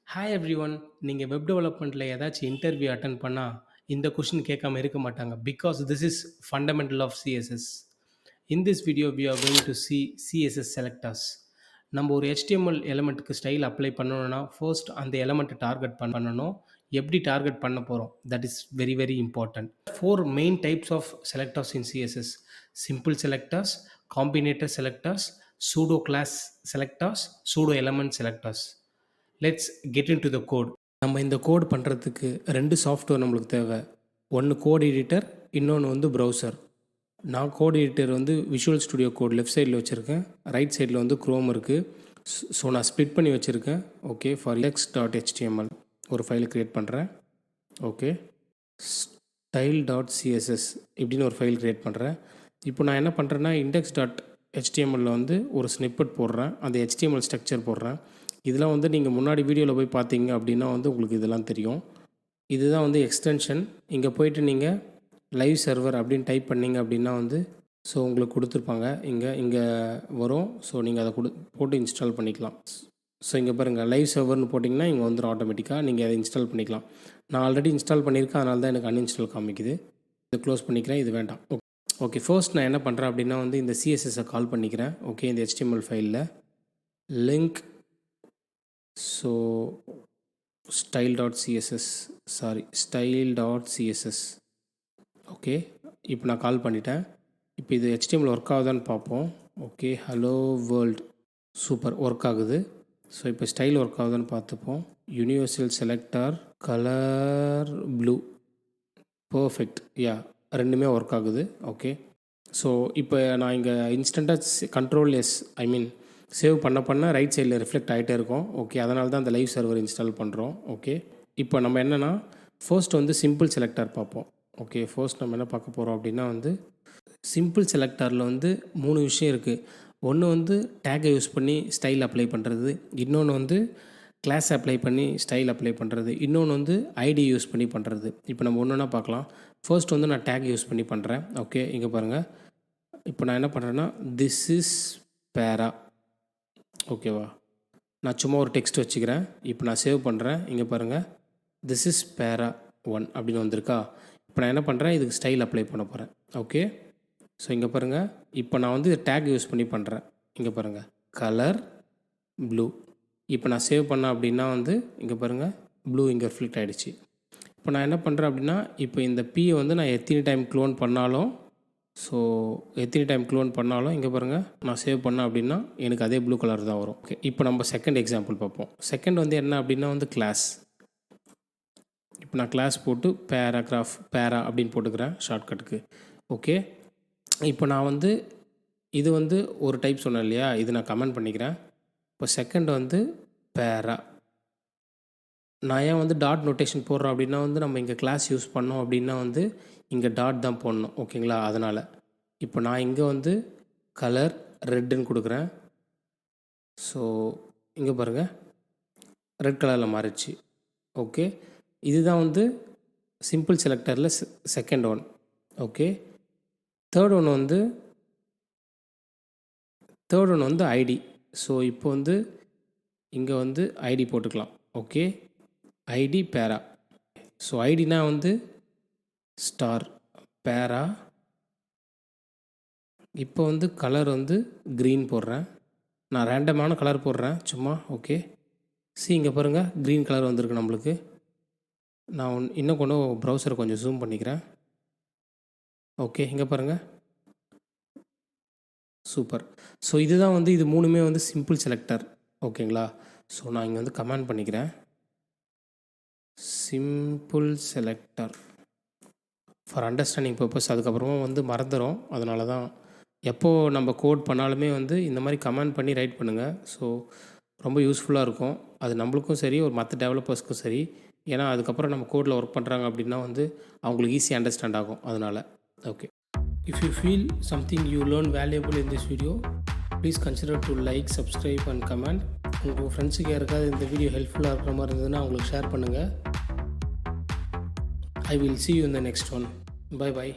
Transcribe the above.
Hi everyone. நீங்க web டெவலப்மெண்ட்ல ஏதாச்சும் இன்டர்வியூ அட்டெண்ட் பண்ணா, இந்த கொஸ்டின் கேட்காம இருக்க மாட்டாங்க. Because this is fundamental of CSS. In this video we are going to see CSS selectors. நம்ம ஒரு HTML எலிமெண்ட்டுக்கு ஸ்டைல் அப்ளை பண்ணணும்னா, ஃபர்ஸ்ட் அந்த எலிமெண்ட்டை டார்கெட் பண்ணணும். எப்படி டார்கெட் பண்ண போறோம்? That is very very important. 4 main types of selectors in CSS. Simple selectors, combinator selectors, pseudo class selectors, pseudo element selectors. Let's get in to the code. நம்ம இந்த code பண்ணுறதுக்கு 2 software நம்மளுக்கு தேவை. ஒன்று கோட் எடிட்டர், இன்னொன்று வந்து browser. நான் code editor வந்து விஷுவல் ஸ்டுடியோ கோட் லெஃப்ட் சைடில் வச்சுருக்கேன், ரைட் சைடில் வந்து க்ரோம் இருக்குது. ஸோ நான் ஸ்ப்ளிட் பண்ணி வச்சுருக்கேன். ஓகே, ஃபார் index.html ஒரு ஃபைல் க்ரியேட் பண்ணுறேன். ஓகே, style.css இப்படின்னு ஒரு ஃபைல் க்ரியேட் பண்ணுறேன். இப்போ நான் என்ன பண்ணுறேன்னா index.html வந்து ஒரு ஸ்னிப்பெட் போடுறேன், அந்த HTML ஸ்ட்ரக்சர் போடுறேன். இதெல்லாம் வந்து நீங்கள் முன்னாடி வீடியோவில் போய் பார்த்தீங்க அப்படின்னா வந்து உங்களுக்கு இதெல்லாம் தெரியும். இதுதான் வந்து எக்ஸ்டென்ஷன். இங்கே போயிட்டு நீங்கள் லைவ் சர்வர் அப்படின்னு டைப் பண்ணிங்க அப்படின்னா வந்து ஸோ உங்களுக்கு கொடுத்துருப்பாங்க. இங்கே வரும். ஸோ நீங்கள் அதை போட்டு இன்ஸ்டால் பண்ணிக்கலாம். ஸோ இங்கே பாருங்கள், லைவ் சர்வர்னு போட்டிங்கன்னா இங்கே வந்துடும் ஆட்டோமேட்டிக்காக. நீங்கள் அதை இன்ஸ்டால் பண்ணிக்கலாம். நான் ஆல்ரெடி இன்ஸ்டால் பண்ணியிருக்கேன், அதனால தான் எனக்கு அன்இன்ஸ்டால் காமிக்குது. இதை க்ளோஸ் பண்ணிக்கிறேன், இது வேண்டாம். ஓகே, ஃபர்ஸ்ட் நான் என்ன பண்ணுறேன் அப்படின்னா வந்து இந்த சிஎஸ்எஸ்ஸை கால் பண்ணிக்கிறேன். ஓகே, இந்த HTML ஃபைலில் லிங்க் ஸோ style.css ஓகே, இப்போ நான் கால் பண்ணிட்டேன். இப்போ இது HTML ஒர்க் ஆகுதான்னு பார்ப்போம். Okay, hello world, super, work ஆகுது. ஸோ இப்போ ஸ்டைல் ஒர்க் ஆகுதான்னு பார்த்துப்போம். Universal selector colour blue, perfect, ya, ரெண்டுமே ஒர்க் ஆகுது. ஓகே, ஸோ இப்போ நான் இங்கே இன்ஸ்டண்ட்டாக கண்ட்ரோல் சேவ் பண்ண ரைட் சைடில் ரிஃப்ளெக்ட் ஆகிட்டே இருக்கும். ஓகே, அதனால தான் அந்த லைவ் சர்வர் இன்ஸ்டால் பண்ணுறோம். ஓகே, இப்போ நம்ம என்னென்னா ஃபர்ஸ்ட் வந்து சிம்பிள் செலக்டர் பார்ப்போம். ஓகே, ஃபர்ஸ்ட் நம்ம என்ன பார்க்க போகிறோம் அப்படின்னா வந்து சிம்பிள் செலக்டரில் வந்து 3 விஷயம் இருக்குது. ஒன்று வந்து டேக்கை யூஸ் பண்ணி ஸ்டைல் அப்ளை பண்ணுறது, இன்னொன்று வந்து கிளாஸ் அப்ளை பண்ணி ஸ்டைல் அப்ளை பண்ணுறது, இன்னொன்று வந்து ஐடி யூஸ் பண்ணி பண்ணுறது. இப்போ நம்ம ஒன்று ஒன்றா பார்க்கலாம். ஃபர்ஸ்ட் வந்து நான் டேக் யூஸ் பண்ணி பண்ணுறேன். ஓகே, இங்கே பாருங்கள், இப்போ நான் என்ன பண்ணுறேன்னா திஸ் இஸ் பேரா. ஓகேவா, நான் சும்மா ஒரு டெக்ஸ்ட் வச்சுக்கிறேன். இப்போ நான் சேவ் பண்ணுறேன். இங்கே பாருங்கள், திஸ் இஸ் பேரா 1 அப்படின்னு வந்திருக்கா. இப்போ நான் என்ன பண்ணுறேன், இதுக்கு ஸ்டைல் அப்ளை பண்ண போகிறேன். ஓகே, ஸோ இங்கே பாருங்கள், இப்போ நான் வந்து டேக் யூஸ் பண்ணி பண்ணுறேன். இங்கே பாருங்கள், கலர் ப்ளூ. இப்போ நான் சேவ் பண்ணேன் அப்படின்னா வந்து இங்கே பாருங்கள், ப்ளூ இங்கே ரிஃப்ளெக்ட் ஆகிடுச்சு. இப்போ நான் என்ன பண்ணுறேன் அப்படின்னா இப்போ இந்த பியை வந்து நான் எத்தனை டைம் க்ளோன் பண்ணாலும் இங்கே பாருங்கள், நான் சேவ் பண்ணேன் அப்படின்னா எனக்கு அதே ப்ளூ கலர் தான் வரும். ஓகே, இப்போ நம்ம செகண்ட் எக்ஸாம்பிள் பார்ப்போம். செகண்ட் வந்து என்ன அப்படின்னா வந்து கிளாஸ். இப்போ நான் கிளாஸ் போட்டு பேரா அப்படின்னு போட்டுக்கிறேன் ஷார்ட்கட்டுக்கு. ஓகே, இப்போ நான் வந்து இது வந்து ஒரு டைப் சொன்னேன் இல்லையா, இது நான் கமெண்ட் பண்ணிக்கிறேன். இப்போ செகண்ட் வந்து பேரா. நான் ஏன் வந்து டாட் நோட்டேஷன் போடுறோம் அப்படின்னா வந்து நம்ம இங்கே கிளாஸ் யூஸ் பண்ணோம் அப்படின்னா வந்து இங்கே டாட் தான் போடணும். ஓகேங்களா, அதனால் இப்போ நான் இங்கே வந்து கலர் ரெட்டுன்னு கொடுக்குறேன். ஸோ இங்கே பாருங்கள், ரெட் கலரில் மாறிடுச்சு. ஓகே, இதுதான் வந்து சிம்பிள் செலக்டரில் second one. Okay, third one வந்து ஐடி. ஸோ இப்போ வந்து இங்கே வந்து ஐடி போட்டுக்கலாம். ஓகே, ஐடி பேரா. ஸோ ஐடினா வந்து ஸ்டார் பேரா. இப்போ வந்து கலர் வந்து க்ரீன் போடுறேன். நான் ரேண்டமான கலர் போடுறேன் சும்மா. ஓகே, இங்கே பாருங்கள், க்ரீன் கலர் வந்திருக்கு நம்மளுக்கு. நான் இன்னும் கொஞ்சம் ப்ரௌசரை கொஞ்சம் ஜூம் பண்ணிக்கிறேன். ஓகே, இங்கே பாருங்கள், சூப்பர். ஸோ இதுதான் வந்து இது 3மே வந்து சிம்பிள் செலக்டர். ஓகேங்களா, ஸோ நான் இங்கே வந்து கமெண்ட் பண்ணிக்கிறேன், simple selector for understanding purpose. அதுக்கப்புறமா வந்து மறந்துடும். அதனால தான் எப்போது நம்ம கோட் பண்ணாலுமே வந்து இந்த மாதிரி கமெண்ட் பண்ணி ரைட் பண்ணுங்கள். ஸோ ரொம்ப யூஸ்ஃபுல்லாக இருக்கும். அது நம்மளுக்கும் சரி, ஒரு மற்ற டெவலப்பர்ஸ்க்கும் சரி. ஏன்னா அதுக்கப்புறம் நம்ம கோடில் ஒர்க் பண்ணுறாங்க அப்படின்னா வந்து அவங்களுக்கு ஈஸியாக அண்டர்ஸ்டாண்ட் ஆகும். அதனால் okay, if you feel something you learn valuable in this video, please consider to like, subscribe and comment. உங்கள் ஃப்ரெண்ட்ஸுக்கு யாருக்காவது இந்த வீடியோ ஹெல்ப்ஃபுல்லாக இருக்கிற மாதிரி இருந்ததுன்னா அவங்களுக்கு ஷேர் பண்ணுங்கள். I will see you in the next one. Bye bye.